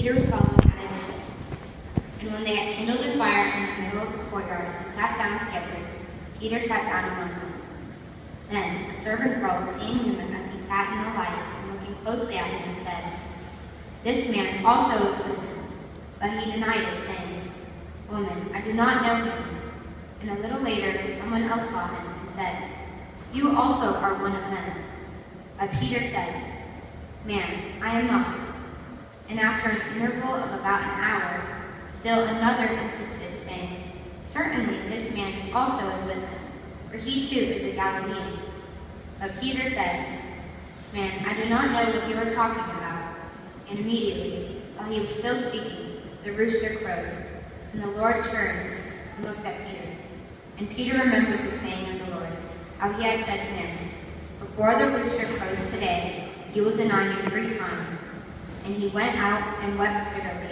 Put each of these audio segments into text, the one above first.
Peter was following at a distance. And when they had kindled a fire in the middle of the courtyard and sat down together, Peter sat down among them. Then a servant girl, seeing him as he sat in the light and looking closely at him, said, "This man also was with him." But he denied it, saying, "Woman, I do not know him." And a little later, someone else saw him and said, "You also are one of them." But Peter said, "Man, I am not." And after an interval of about an hour, still another insisted, saying, "Certainly this man also is with him, for he too is a Galilean." But Peter said, "Man, I do not know what you are talking about." And immediately, while he was still speaking, the rooster crowed. And the Lord turned and looked at Peter. And Peter remembered the saying of the Lord, how he had said to him, "Before the rooster crows today, you will deny me 3 times." And he went out and wept bitterly.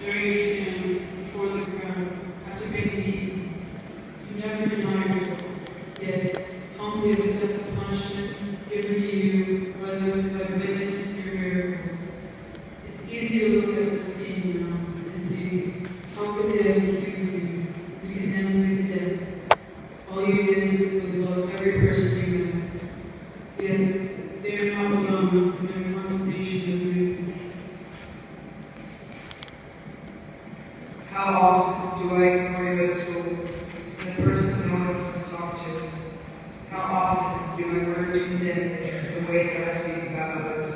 There you stand before the crowd after being beaten. You never deny yourself, yet humbly accept the punishment given to you by those who have witnessed your miracles. It's easy to look at the scene now and think, how could they accuse you? You condemned you to death. All you did was love every person you met. Yet they are not alone in their condemnation of you. How often do I ignore you at school, and the person no one wants to talk to? How often do I learn to condemn the way that I speak about others?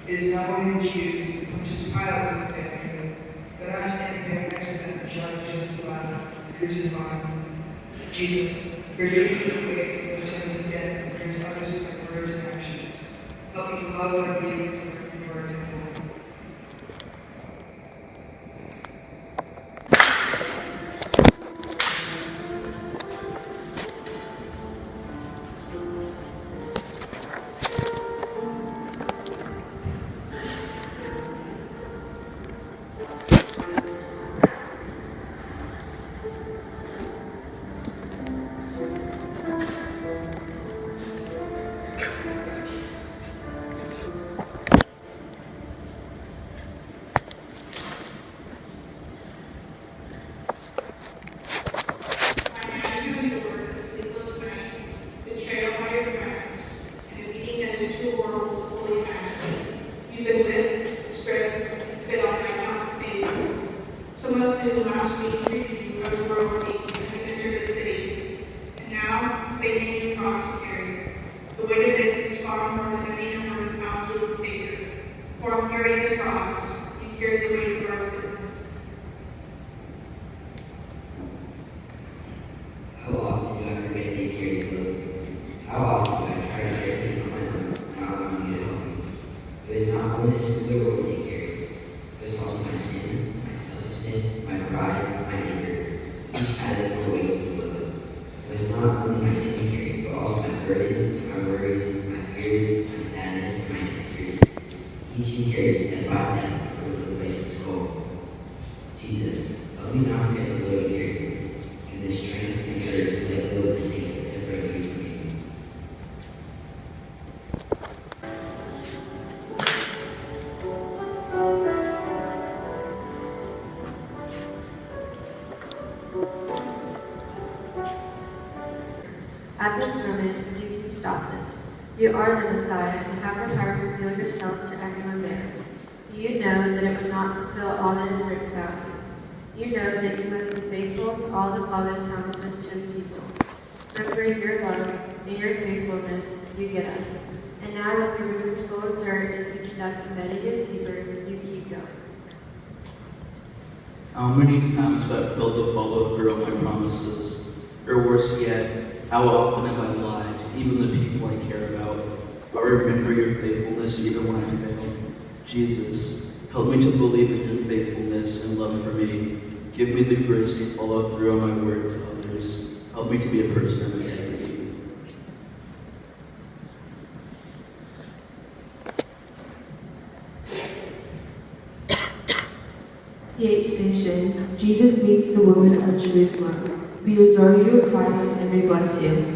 It is not only the Jews who Pontius Pilate looked at me, but I stand there next to them shouting just as loud, "Crucify him." Jesus, forgive me for the ways in which I am dead and brings others with my words and actions. Help me to love what I believe and to learn from your example. Some of them last week treated you as royalty as you entered the city, and now they name you cross to carry. The weight of it is far more than any number of pounds you would figure. For in carrying the cross, you carry the weight of our sins. How often do I forget that you carry the load? How often do I try to carry things on my own, not allowing you to help me? It was not only the sin of the world that you carried, it was also my sin, my selfishness, my pride, my anger. Each added more weight to the load. It was not only my sin you carried, but also my burdens, my worries, my fears, my sadness, and my insecurities. Each you carries step by step for the place of the skull. Jesus, help me not forget the load you carry for me. Give me the strength and courage to let go of the things that separate you from me. At this moment, you can stop this. You are the Messiah and have the power to reveal yourself to everyone there. You know that it would not fulfill all that is written about you. You know that you must be faithful to all the Father's promises to his people. Remembering your love and your faithfulness, you get up. And now with your roots full of dirt and each step embedded in deeper, you keep going. How many times have I failed to follow through on my promises? Or worse yet, how often have I lied, even the people I care about? I remember your faithfulness even when I fail. Jesus, help me to believe in your faithfulness and love for me. Give me the grace to follow through on my word to others. Help me to be a person of integrity. The eighth station, Jesus meets the woman of Jerusalem. We adore you, Christ, and we bless you.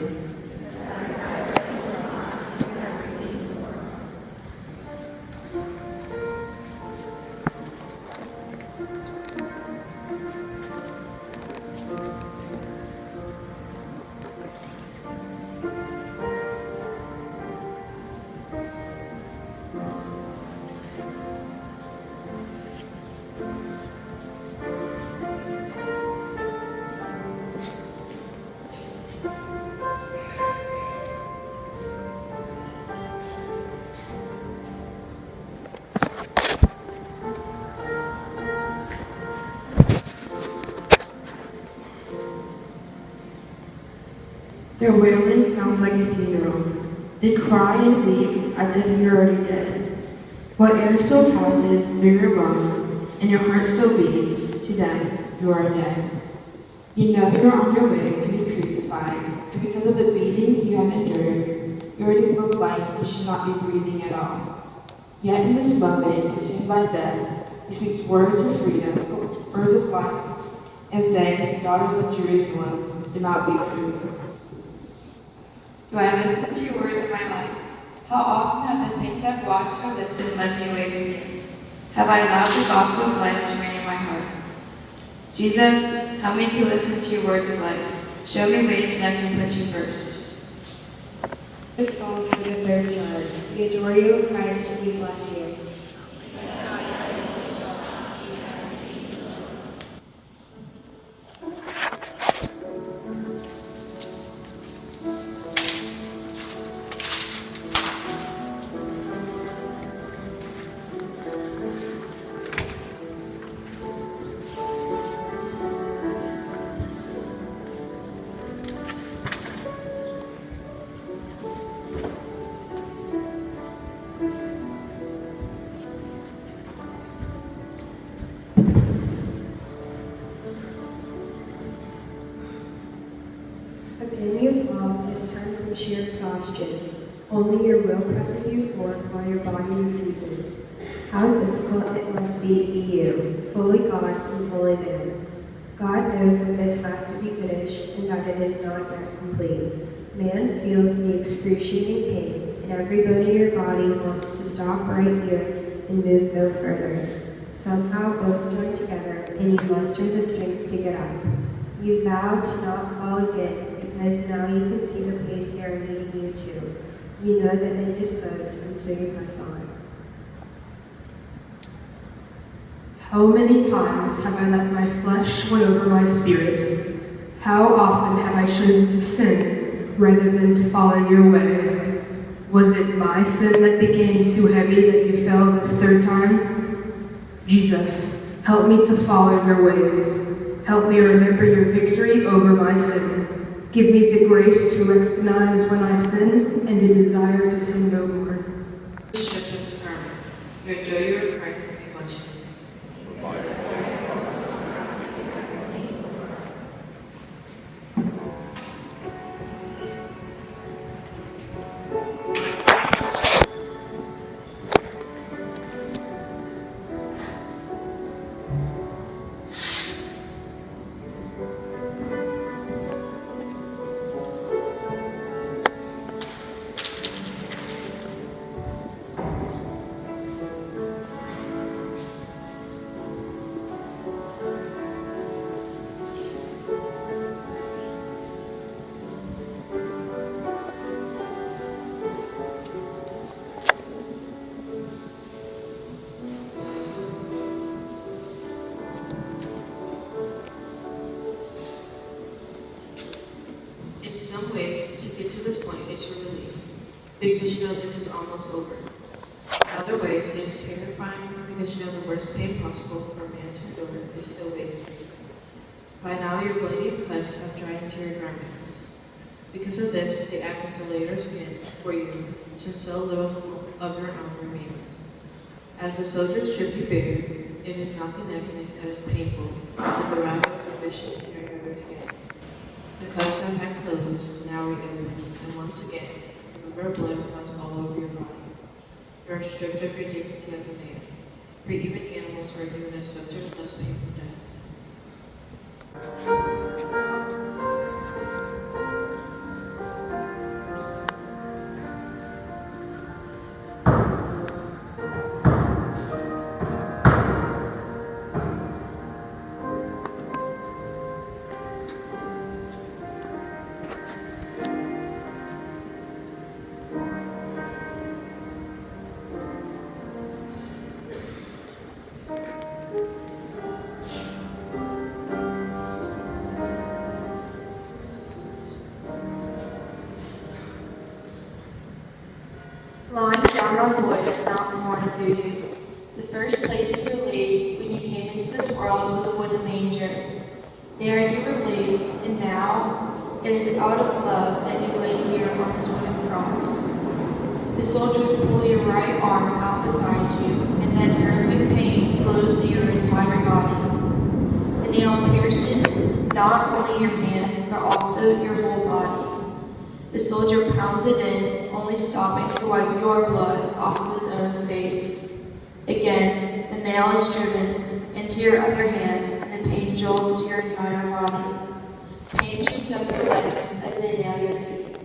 Their wailing sounds like a funeral. They cry and weep as if you're already dead. What air still passes through your lung, and your heart still beats, to them you are dead. You know you're on your way to be crucified, and because of the beating you have endured, you already look like you should not be breathing at all. Yet in this moment, consumed by death, he speaks words of freedom, words of life, and say, daughters of Jerusalem, do not weep for me. Do I listen to your words in my life? How often have the things I've watched or listened led me away from you? Have I allowed the gospel of life to reign in my heart? Jesus, help me to listen to your words of life. Show me ways that I can put you first. This falls for the third time. We adore you, Christ, and we bless you. Again you fall, and it's time from sheer exhaustion. Only your will presses you forward while your body refuses. How difficult it must be to be you, fully God and fully man. God knows that this has to be finished and that it is not yet complete. Man feels the excruciating pain, and every bone in your body wants to stop right here and move no further. Somehow both join together, and you muster the strength to get up. You vow to not fall again, because now you can see the place they are leading you to. You know that they dispose, and so you press on. How many times have I let my flesh win over my spirit? How often have I chosen to sin rather than to follow your way? Was it my sin that became too heavy that you fell this third time? Jesus, help me to follow your ways. Help me remember your victory over my sin. Give me the grace to recognize when I sin and the desire to sin no more. Stripped of his garment. We adore you, Christ, and we bless you. In some ways, to get to this point is a relief, because you know this is almost over. In other ways, it is terrifying because you know the worst pain possible for a man to endure is still waiting. By now your bloody cuts have dried into your garments. Because of this, they act as a layer of skin for you, since so little of your own remains. As the soldiers strip you bare, it is not the nakedness that is painful, but the rather the vicious tearing of your skin. The cuts that had closed now reopen, and once again, a river of blood runs all over your body. You are stripped of your dignity as a man, for even animals are given a subject less painful death. Lying down on wood is not foreign to you. The first place you were laid when you came into this world was a wooden manger. There you were laid, and now it is out of love that you lay here on this wooden cross. The soldiers pull your right arm out beside you, and then horrific pain flows through your entire body. The nail pierces not only your hand, but also your whole body. The soldier pounds it in, only stopping to wipe your blood off of his own face. Again, the nail is driven into your other hand, and the pain jolts your entire body. Pain shoots up your legs as they nail your feet.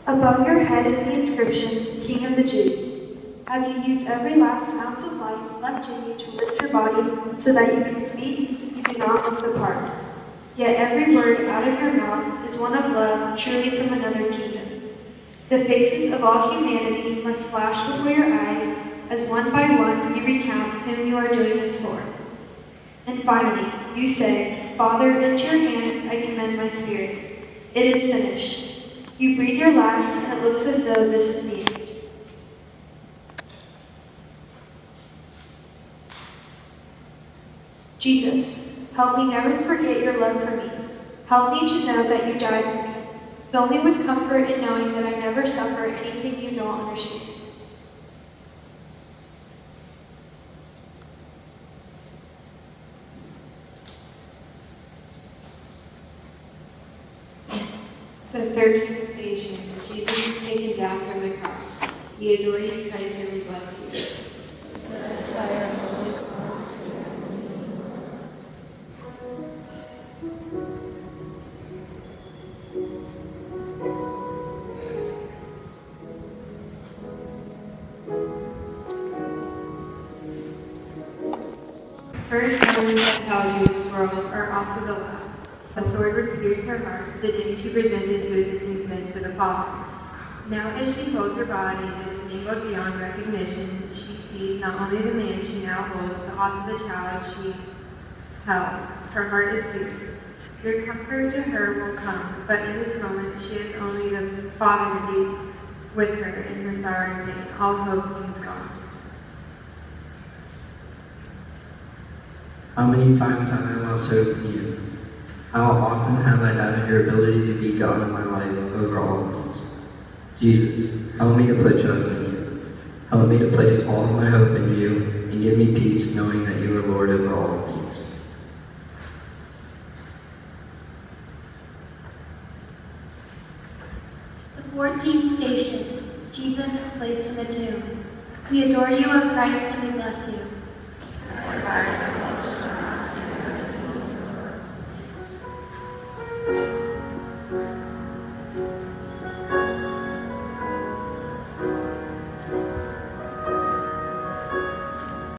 Above your head is the inscription, King of the Jews. As you use every last ounce of life left in you to lift your body so that you can speak, you do not look the part. Yet every word out of your mouth is one of love, truly from another kingdom. The faces of all humanity must flash before your eyes as one by one you recount whom you are doing this for. And finally, you say, Father, into your hands I commend my spirit. It is finished. You breathe your last, and it looks as though this is the end. Jesus, help me never forget your love for me. Help me to know that you died for me. Fill me with comfort in knowing that I never suffer anything you don't understand. The 13th station, Jesus is taken down from the cross. We adore you, Christ, and we bless you. Let us by our holy cause. First moments that held you in this world are also the last. A sword would pierce her heart the day she presented you as an infant to the Father. Now as she holds her body that is mangled beyond recognition, she sees not only the man she now holds, but also the child she held. Her heart is pierced. Your comfort to her will come, but in this moment she has only the Father to be with her in her sorrow and pain. All hope seems gone. How many times have I lost hope in you? How often have I doubted your ability to be God in my life over all things? Jesus, help me to put trust in you. Help me to place all of my hope in you, and give me peace knowing that you are Lord over all things. The 14th station, Jesus is placed in the tomb. We adore you, O Christ, and we bless you.